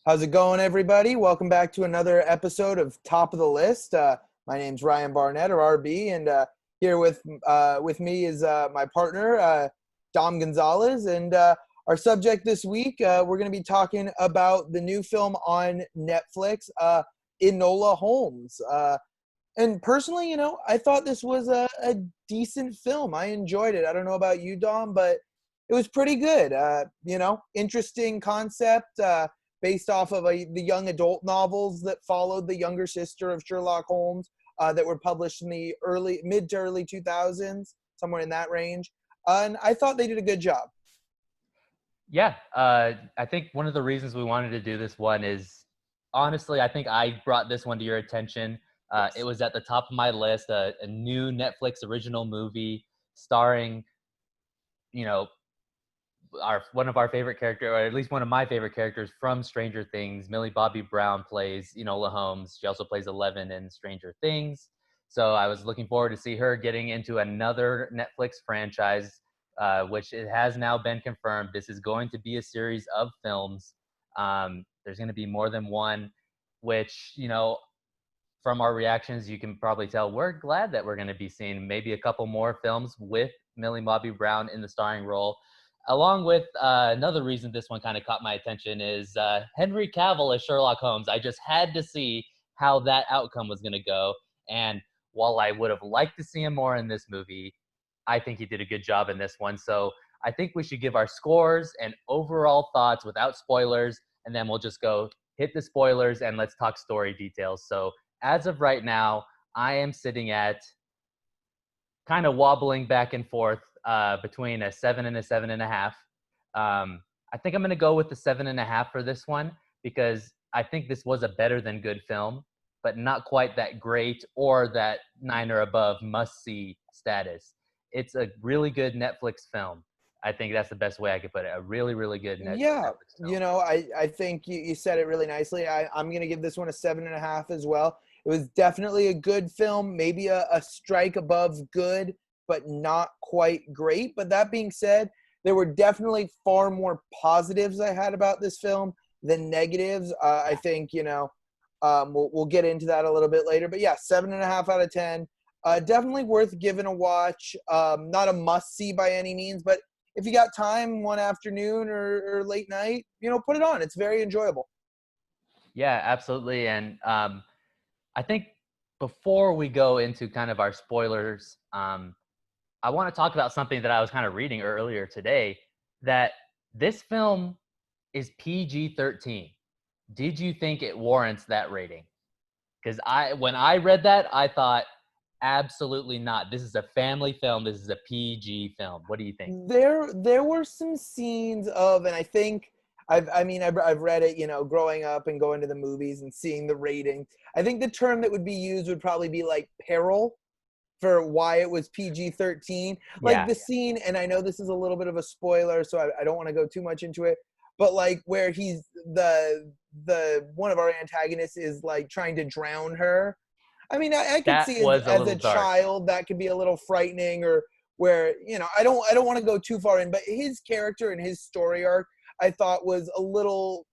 How's it going, everybody? Welcome back to another episode of Top of the List. My name's Ryan Barnett, or RB, and here with me is my partner, Dom Gonzalez. And our subject this week, we're going to be talking about the new film on Netflix, Enola Holmes. And personally, I thought this was a decent film. I enjoyed it. I don't know about you, Dom, but it was pretty good. Interesting concept. Based off of the young adult novels that followed the younger sister of Sherlock Holmes that were published in the mid to early 2000s, somewhere in that range. And I thought they did a good job. Yeah, I think one of the reasons we wanted to do this one is, honestly, I think I brought this one to your attention. It was at the top of my list, a new Netflix original movie starring, you know, one of our favorite characters, or at least one of my favorite characters from Stranger Things. Millie Bobby Brown plays Enola Holmes. She also plays Eleven in Stranger Things. So I was looking forward to see her getting into another Netflix franchise, which it has now been confirmed. This is going to be a series of films. There's going to be more than one, which, from our reactions, you can probably tell we're glad that we're going to be seeing maybe a couple more films with Millie Bobby Brown in the starring role. Along with another reason this one kind of caught my attention is Henry Cavill as Sherlock Holmes. I just had to see how that outcome was going to go. And while I would have liked to see him more in this movie, I think he did a good job in this one. So I think we should give our scores and overall thoughts without spoilers, and then we'll just go hit the spoilers and let's talk story details. So as of right now, I am sitting at kind of wobbling back and forth between a 7 and a 7.5. I think I'm going to go with the 7.5 for this one because I think this was a better than good film, but not quite that great or that 9 or above must-see status. It's a really good Netflix film. I think that's the best way I could put it. A really, really good Yeah, Netflix film. I think you said it really nicely. I'm going to give this one a 7.5 as well. It was definitely a good film, maybe a strike above good, but not quite great. But that being said, there were definitely far more positives I had about this film than negatives. I think, we'll get into that a little bit later. But yeah, 7.5 out of 10. Definitely worth giving a watch. Not a must-see by any means, but if you got time one afternoon or late night, put it on. It's very enjoyable. Yeah, absolutely. And I think before we go into kind of our spoilers, I want to talk about something that I was kind of reading earlier today, that this film is PG-13. Did you think it warrants that rating? Because when I read that, I thought, absolutely not. This is a family film. This is a PG film. What do you think? There were some scenes of, and I think I've read it, growing up and going to the movies and seeing the rating. I think the term that would be used would probably be like peril for why it was PG-13. Like Yeah, the scene, and I know this is a little bit of a spoiler, so I don't want to go too much into it, but like where he's the one of our antagonists is like trying to drown her. I mean, I could that see was a as a little dark. child that could be a little frightening, or where I don't want to go too far in, but his character and his story arc I thought was a little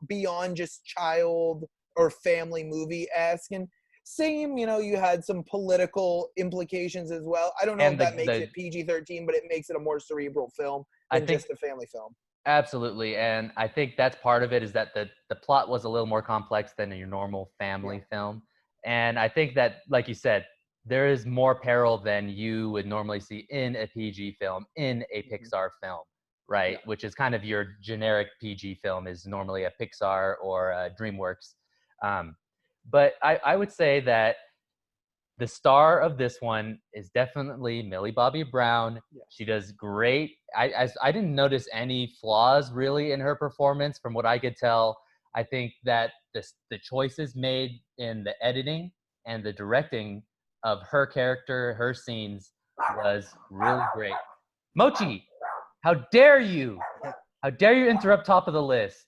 beyond just child or family movie esque. And same, you had some political implications as well. I don't know if And that makes it PG-13, but it makes it a more cerebral film I than think just a family film. absolutely, and I think that's part of it, is that the plot was a little more complex than your normal Yeah. family film. And I think that, like you said, there is more peril than you would normally see in a PG film, in a Mhm. Pixar film, Yeah. right? Which is kind of your generic PG film, is normally a Pixar or a DreamWorks. Um, but I would say that the star of this one is definitely Millie Bobby Brown. She Yes. does great. I didn't notice any flaws really in her performance from what I could tell. I think that the choices made in the editing and the directing of her character, her scenes, was really great. Mochi, how dare you? How dare you interrupt top of the list?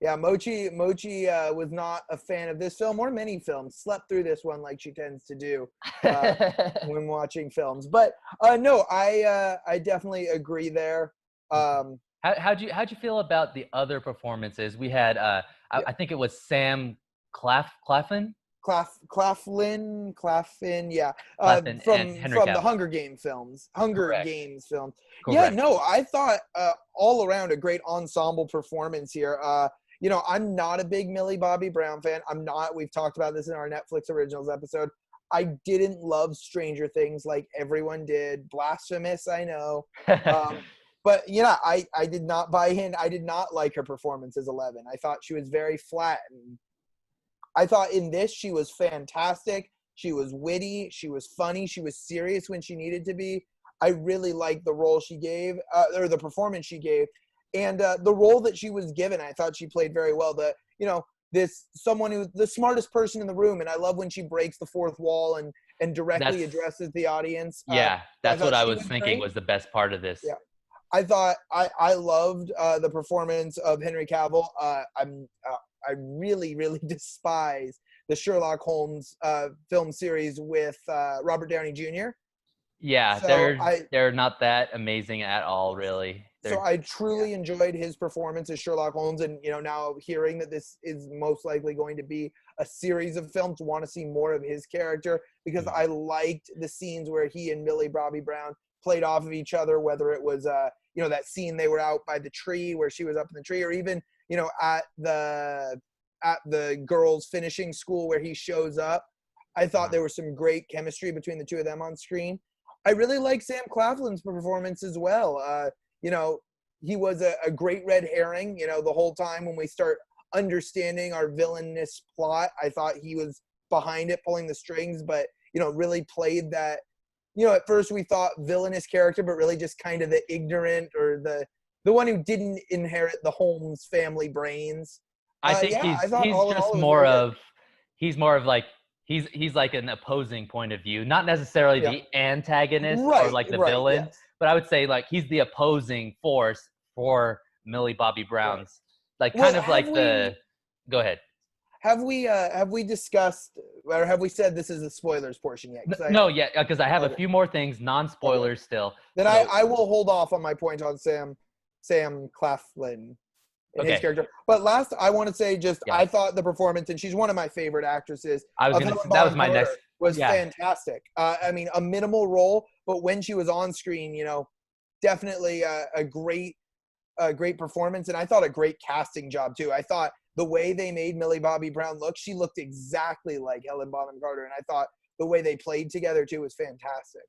Yeah, Mochi was not a fan of this film or many films. Slept through this one like she tends to do uh, when watching films. But no, I definitely agree there. How'd you feel about the other performances? We had Yeah. I think it was Sam Claflin, Claflin, yeah, Claflin and Henry from the Cavill. Hunger Correct. Games films. Yeah, Correct. no, I thought all around a great ensemble performance here. I'm not a big Millie Bobby Brown fan. I'm not. We've talked about this in our Netflix originals episode. I didn't love Stranger Things like everyone did. Blasphemous, I know. Um, but yeah, I did not buy in. I did not like her performance as 11. I thought she was very flat, and I thought in this she was fantastic. She was witty. She was funny. She was serious when she needed to be. I really liked the role she gave, or the performance she gave, and the role that she was given. I thought she played very well. This someone who's the smartest person in the room, and I love when she breaks the fourth wall and directly That's addresses the audience. Yeah, I that's what thought I she was was thinking great. was the best part of this. Yeah. I thought I loved the performance of Henry Cavill. I really really despise the Sherlock Holmes film series with Robert Downey Jr. Yeah, So I they're not that amazing at all, really. so They're I Yeah. truly enjoyed his performance as Sherlock Holmes, and now hearing that this is most likely going to be a series of films, want to see more of his character because Mm. I liked the scenes where he and Millie Bobby Brown played off of each other, whether it was that scene they were out by the tree where she was up in the tree, or even at the girls' finishing school where he shows up. I thought Uh-huh. there was some great chemistry between the two of them on screen. I really like Sam Claflin's performance as well. You know, he was a great red herring, the whole time when we start understanding our villainous plot. I thought he was behind it, pulling the strings, but, really played that, at first we thought villainous character, but really just kind of the ignorant or the one who didn't inherit the Holmes family brains. I think Yeah, I thought he's all in just all it was very more good. of he's more of like he's like an opposing point of view, not necessarily Yeah. the antagonist or Right, like the right, villain, yes. but I would say like he's the opposing force for Millie Bobby Right. Brown's like kind Well, of like the go ahead. have we discussed or have we said this is the spoilers portion yet? Because No, yeah, because I have a okay, few more things, okay. non-spoilers still. Then So, I will hold off on my point on Sam Claflin and his okay, character. But last, I want to say just I yes. thought the performance, and she's one of my favorite actresses, I was of gonna Helen that was Bonham my next Carter was yeah. fantastic. I mean, a minimal role, but when she was on screen, definitely a great performance, and I thought a great casting job too. I thought the way they made Millie Bobby Brown look, she looked exactly like Helen Bonham Carter, and I thought the way they played together too was fantastic.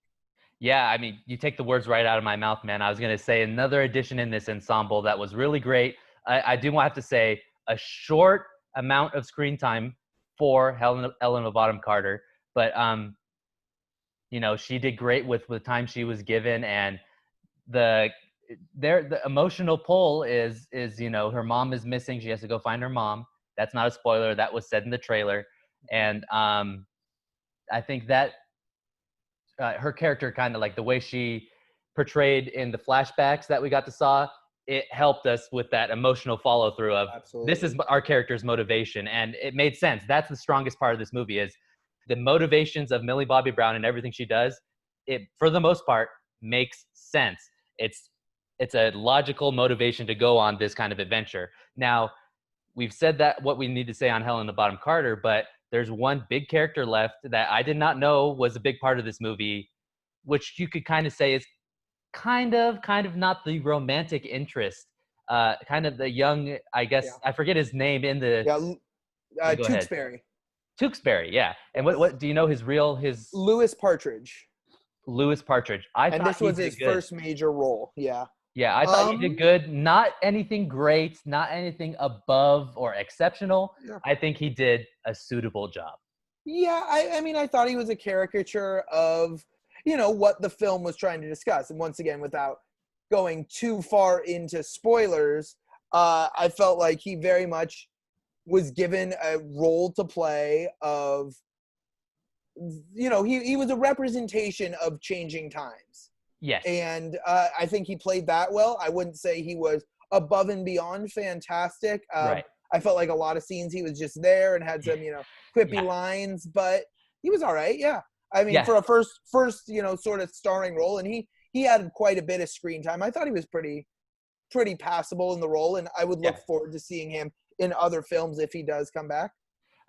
Yeah, I mean, you take the words right out of my mouth, man. I was going to say another addition in this ensemble that was really great. I do have to say a short amount of screen time for Ellen Bonham Carter, but she did great with the time she was given, and the the emotional pull is her mom is missing. She has to go find her mom. That's not a spoiler. That was said in the trailer, and I think that her character kind of like the way she portrayed in the flashbacks that we got to saw, it helped us with that emotional follow through of this Absolutely. is our character's motivation, and it made sense. That's the strongest part of this movie is the motivations of Millie Bobby Brown and everything she does. It for the most part makes sense. It's a logical motivation to go on this kind of adventure. Now, we've said that what we need to say on Helen the Bottom Carter, but there's one big character left that I did not know was a big part of this movie, which you could kind of say is kind of not the romantic interest, kind of the young, I Yeah. guess I forget his name in the. Yeah. Yeah, go ahead. Tewksbury. Tewksbury, yeah. And Yes. what do you know his Louis Partridge. Louis Partridge? I And thought this he was did his good. first major role. Yeah. Yeah, I thought he did Um, good. Not anything great, not anything above or exceptional. yeah. I think he did a suitable job. Yeah, I mean, I thought he was a caricature of, what the film was trying to discuss. And once again, without going too far into spoilers, I felt like he very much was given a role to play of, he was a representation of changing times. Yes. And I think he played that well. I wouldn't say he was above and beyond fantastic. Right. I felt like a lot of scenes he was just there and had some, quippy Yeah. lines, but he was all right. Yeah. I mean, Yeah. for a first, sort of starring role, and he had quite a bit of screen time. I thought he was pretty passable in the role, and I would Yeah. look forward to seeing him in other films if he does come back.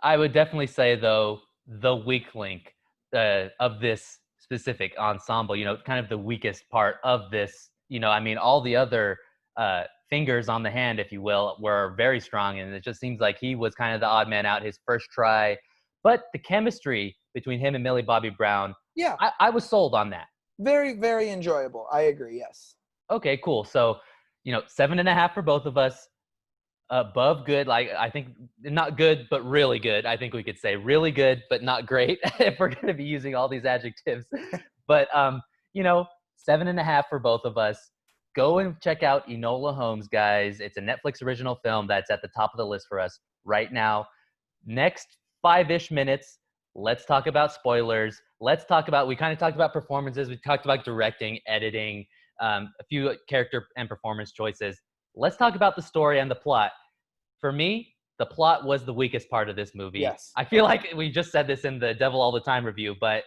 I would definitely say, though, the weak link of this specific ensemble, kind of the weakest part of this, I mean, all the other fingers on the hand, if you will, were very strong. And it just seems like he was kind of the odd man out his first try. But the chemistry between him and Millie Bobby Brown, Yeah, I was sold on that. very, very enjoyable. I agree. Yes. Okay, cool. So, 7.5 for both of us. Above good, like I think not good, but really good. I think we could say really good, but not great if we're going to be using all these adjectives. But 7.5 for both of us. Go and check out Enola Holmes, guys. It's a Netflix original film that's at the top of the list for us right now. Next 5-ish minutes, let's talk about spoilers. We kind of talked about performances. We talked about directing, editing, a few character and performance choices. Let's talk about the story and the plot. For me, the plot was the weakest part of this movie. Yes. I feel like we just said this in the Devil All the Time review, but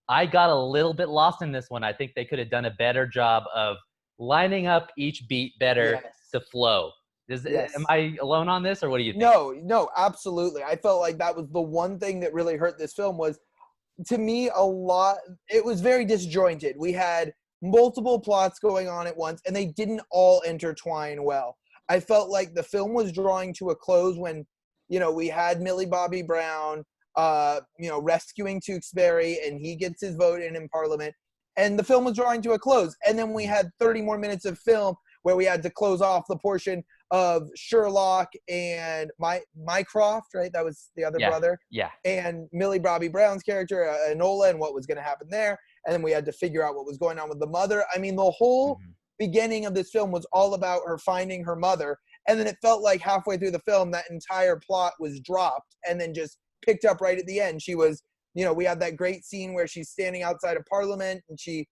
I got a little bit lost in this one. I think they could have done a better job of lining up each beat better to flow. Am I alone on this, or what do you think? No, absolutely. I felt like that was the one thing that really hurt this film was, to me, it was very disjointed. We had multiple plots going on at once, and they didn't all intertwine well. I felt like the film was drawing to a close when, we had Millie Bobby Brown, rescuing Tewksbury, and he gets his vote in Parliament, and the film was drawing to a close. And then we had 30 more minutes of film where we had to close off the portion of Sherlock and Mycroft, right? That was the other brother. Yeah. And Millie Bobby Brown's character, Enola, and what was going to happen there. And then we had to figure out what was going on with the mother. I mean, the whole beginning of this film was all about her finding her mother. And then it felt like halfway through the film, that entire plot was dropped and then just picked up right at the end. She was, we had that great scene where she's standing outside of Parliament and she's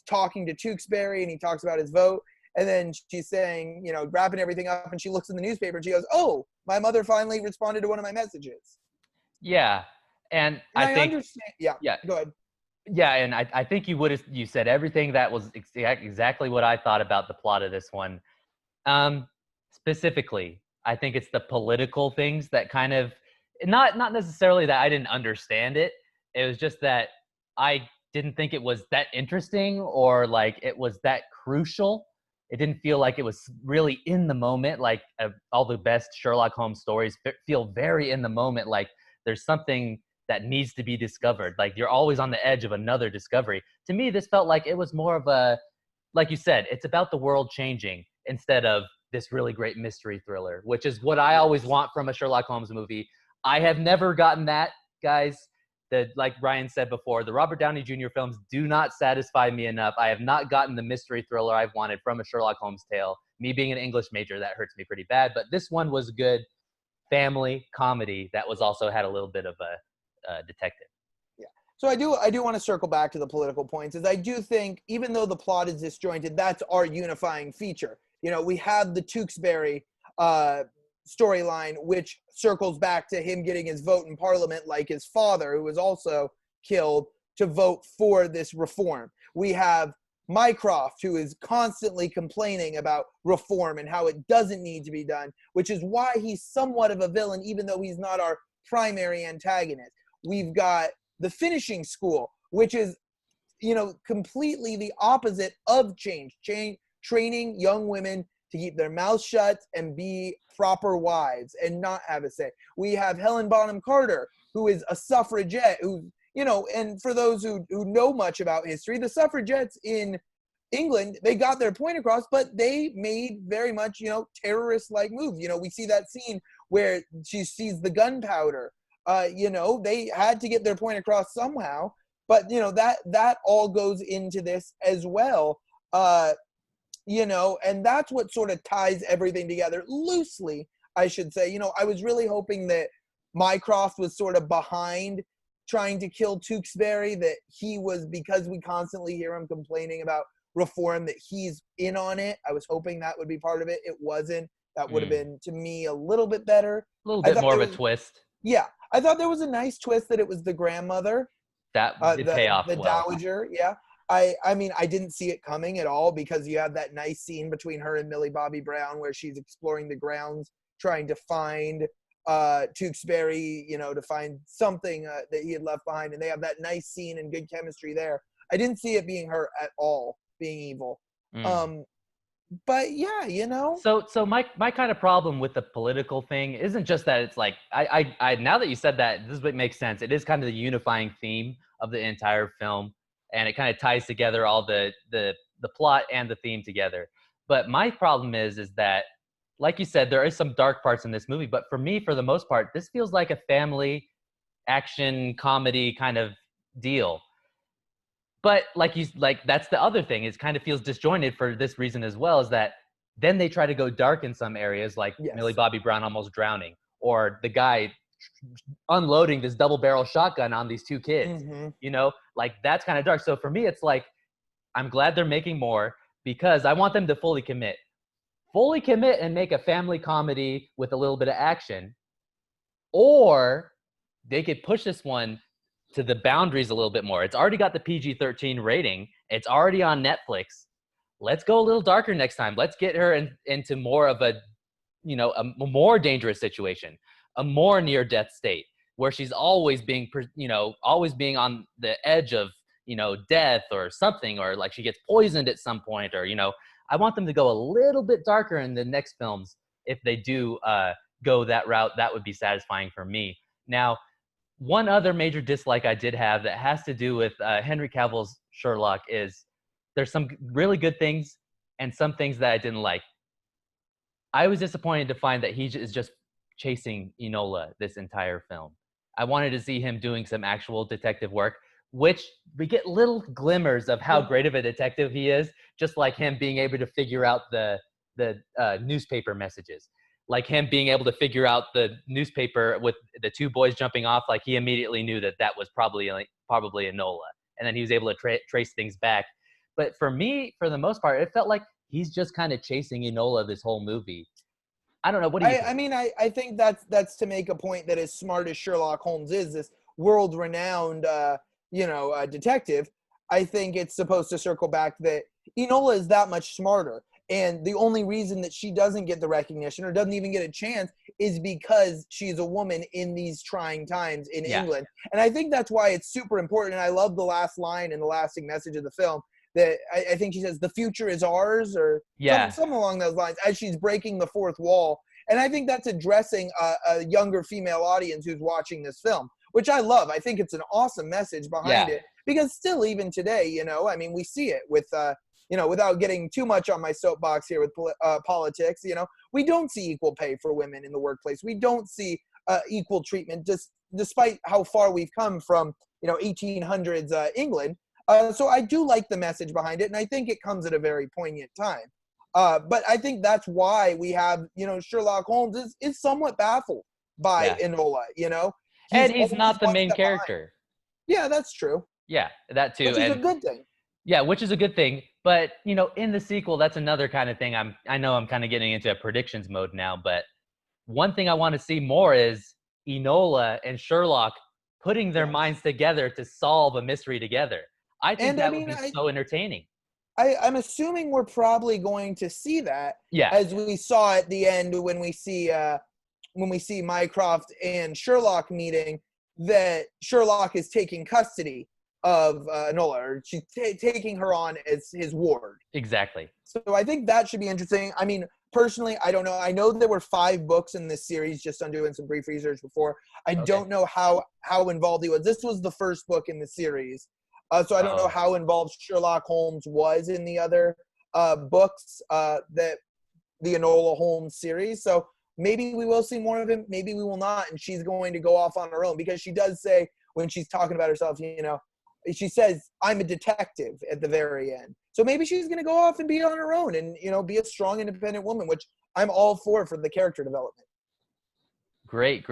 talking to Tewksbury and he talks about his vote. And then she's saying, wrapping everything up, and she looks in the newspaper and she goes, "Oh, my mother finally responded to one of my messages." Yeah. And I think, understand. Yeah. Go ahead. Yeah. And I think you said everything that was exactly what I thought about the plot of this one. Specifically, I think it's the political things that kind of, not necessarily that I didn't understand it. It was just that I didn't think it was that interesting or like it was that crucial. It didn't feel like it was really in the moment. Like all the best Sherlock Holmes stories feel very in the moment. Like there's something that needs to be discovered. Like you're always on the edge of another discovery. To me, this felt like it was more of a, like you said, it's about the world changing instead of this really great mystery thriller, which is what I always want from a Sherlock Holmes movie. I have never gotten that, guys. Like Ryan said before, the Robert Downey Jr. films do not satisfy me enough. I have not gotten the mystery thriller I've wanted from a Sherlock Holmes tale. Me being an English major, that hurts me pretty bad. But this one was good family comedy that was also had a little bit of a detective. Yeah. So I do want to circle back to the political points, as I do think, even though the plot is disjointed, that's our unifying feature. We have the Tewksbury storyline, which circles back to him getting his vote in Parliament, like his father, who was also killed, to vote for this reform. We have Mycroft, who is constantly complaining about reform and how it doesn't need to be done, which is why he's somewhat of a villain, even though he's not our primary antagonist. We've got the finishing school, which is, completely the opposite of change, training young women to keep their mouths shut and be proper wives and not have a say. We have Helen Bonham Carter, who is a suffragette, who, and for those who know much about history, the suffragettes in England, they got their point across, but they made very much, terrorist-like moves. We see that scene where she sees the gunpowder. They had to get their point across somehow, but, that all goes into this as well. And that's what sort of ties everything together loosely, I should say. I was really hoping that Mycroft was sort of behind trying to kill Tewksbury, that he was, because we constantly hear him complaining about reform, that he's in on it. I was hoping that would be part of it. It wasn't. That would have been, to me, a little bit better. A little bit more of a twist. Yeah. I thought there was a nice twist that it was the grandmother. That did pay off the well. dowager, yeah. I mean, I didn't see it coming at all, because you have that nice scene between her and Millie Bobby Brown where she's exploring the grounds, trying to find Tewksbury, to find something that he had left behind, and they have that nice scene and good chemistry there. I didn't see it being her at all, being evil. Mm. But yeah, So my kind of problem with the political thing isn't just that it's like I now that you said that, this is what makes sense. It is kind of the unifying theme of the entire film, and it kind of ties together all the plot and the theme together. But my problem is that, like you said, there is some dark parts in this movie, but for me, for the most part, this feels like a family action comedy kind of deal. But that's the other thing, is kind of feels disjointed for this reason as well, is that then they try to go dark in some areas, like Millie yes. Bobby Brown almost drowning, or the guy unloading this double barrel shotgun on these two kids. Mm-hmm. Like that's kind of dark. So for me, it's like, I'm glad they're making more, because I want them to fully commit and make a family comedy with a little bit of action. Or they could push this one to the boundaries a little bit more. It's already got the PG-13 rating. It's already on Netflix. Let's go a little darker next time. Let's get her into more of a more dangerous situation, a more near-death state, where she's always being on the edge of death or something, or like she gets poisoned at some point, or I want them to go a little bit darker in the next films. If they do go that route, that would be satisfying for me. Now, one other major dislike I did have that has to do with Henry Cavill's Sherlock is there's some really good things and some things that I didn't like. I was disappointed to find that he is just chasing Enola this entire film. I wanted to see him doing some actual detective work, which we get little glimmers of how great of a detective he is, just like him being able to figure out the newspaper messages, like him being able to figure out the newspaper with the two boys jumping off. Like he immediately knew that was probably Enola, and then he was able to trace things back. But for me, for the most part, it felt like he's just kind of chasing Enola this whole movie. I don't know. What do you think? I mean, I think that's to make a point that as smart as Sherlock Holmes is, this world-renowned, detective, I think it's supposed to circle back that Enola is that much smarter. And the only reason that she doesn't get the recognition or doesn't even get a chance is because she's a woman in these trying times in England. And I think that's why it's super important. And I love the last line and the lasting message of the film, that I think she says, "The future is ours," or something along those lines, as she's breaking the fourth wall. And I think that's addressing a younger female audience who's watching this film, which I love. I think it's an awesome message behind it, because still, even today, I mean, we see it with, without getting too much on my soapbox here with politics, we don't see equal pay for women in the workplace. We don't see equal treatment, despite how far we've come from, 1800s England. So I do like the message behind it, and I think it comes at a very poignant time. But I think that's why we have, Sherlock Holmes is somewhat baffled by Enola, And he's not the main character. Yeah, that's true. Yeah, that too. Which is a good thing. Yeah, which is a good thing. But, in the sequel, that's another kind of thing. I know I'm kind of getting into a predictions mode now, but one thing I want to see more is Enola and Sherlock putting their minds together to solve a mystery together. I think that would be so entertaining. I'm assuming we're probably going to see that, as we saw at the end when we see Mycroft and Sherlock meeting, that Sherlock is taking custody of Enola, or she's taking her on as his ward. Exactly. So I think that should be interesting. I mean, personally, I don't know. I know there were 5 books in this series, just on doing some brief research before. I don't know how involved he was. This was the first book in the series. So I don't know how involved Sherlock Holmes was in the other books, that the Enola Holmes series. So maybe we will see more of him. Maybe we will not. And she's going to go off on her own, because she does say, when she's talking about herself, she says, "I'm a detective" at the very end. So maybe she's going to go off and be on her own and, be a strong, independent woman, which I'm all for the character development. Great.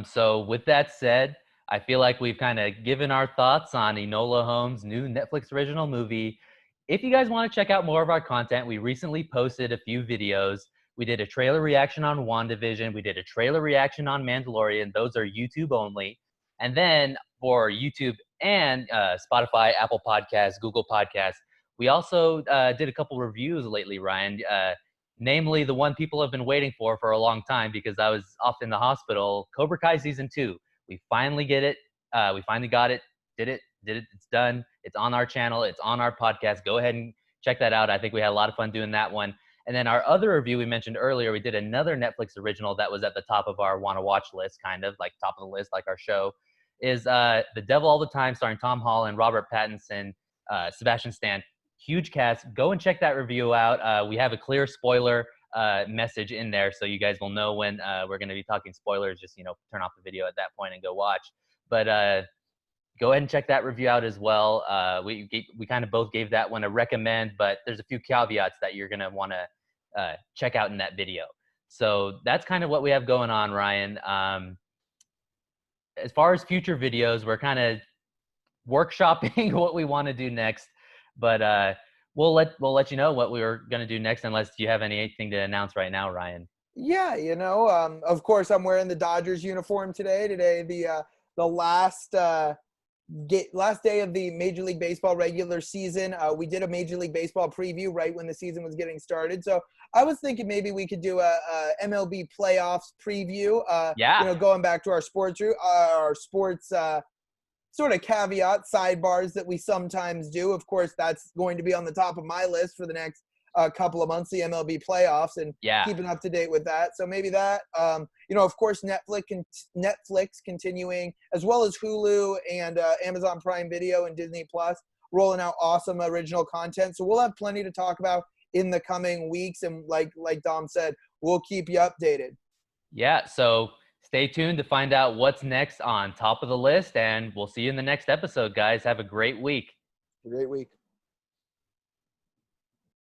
So with that said, I feel like we've kind of given our thoughts on Enola Holmes' new Netflix original movie. If you guys want to check out more of our content, we recently posted a few videos. We did a trailer reaction on WandaVision. We did a trailer reaction on Mandalorian. Those are YouTube only. And then for YouTube and Spotify, Apple Podcasts, Google Podcasts. We also did a couple reviews lately, Ryan. Namely, the one people have been waiting for a long time because I was off in the hospital. Cobra Kai season 2. We finally get it. We finally got it. Did it. It's done. It's on our channel. It's on our podcast. Go ahead and check that out. I think we had a lot of fun doing that one. And then our other review we mentioned earlier, we did another Netflix original that was at the top of our want to watch list, kind of like top of the list, like our show, is The Devil All the Time, starring Tom Holland, Robert Pattinson, Sebastian Stan. Huge cast. Go and check that review out. We have a clear spoiler message in there, so you guys will know when we're going to be talking spoilers. Just turn off the video at that point and go watch. But go ahead and check that review out as well. We kind of both gave that one a recommend, but there's a few caveats that you're going to want to check out in that video. So that's kind of what we have going on, Ryan. As far as future videos, we're kind of workshopping what we want to do next, but we'll let you know what we were going to do next, unless you have anything to announce right now, Ryan. Yeah, of course, I'm wearing the Dodgers uniform today. The last last day of the Major League Baseball regular season. We did a Major League Baseball preview right when the season was getting started. So I was thinking maybe we could do a MLB playoffs preview. Yeah. Going back to our sports sort of caveat sidebars that we sometimes do. Of course, that's going to be on the top of my list for the next couple of months, the MLB playoffs, and keeping up to date with that. So maybe that, of course, Netflix continuing, as well as Hulu and Amazon Prime Video and Disney Plus, rolling out awesome original content. So we'll have plenty to talk about in the coming weeks. And like Dom said, we'll keep you updated. Yeah. So stay tuned to find out what's next on Top of the List, and we'll see you in the next episode, guys. Have a great week. Great week.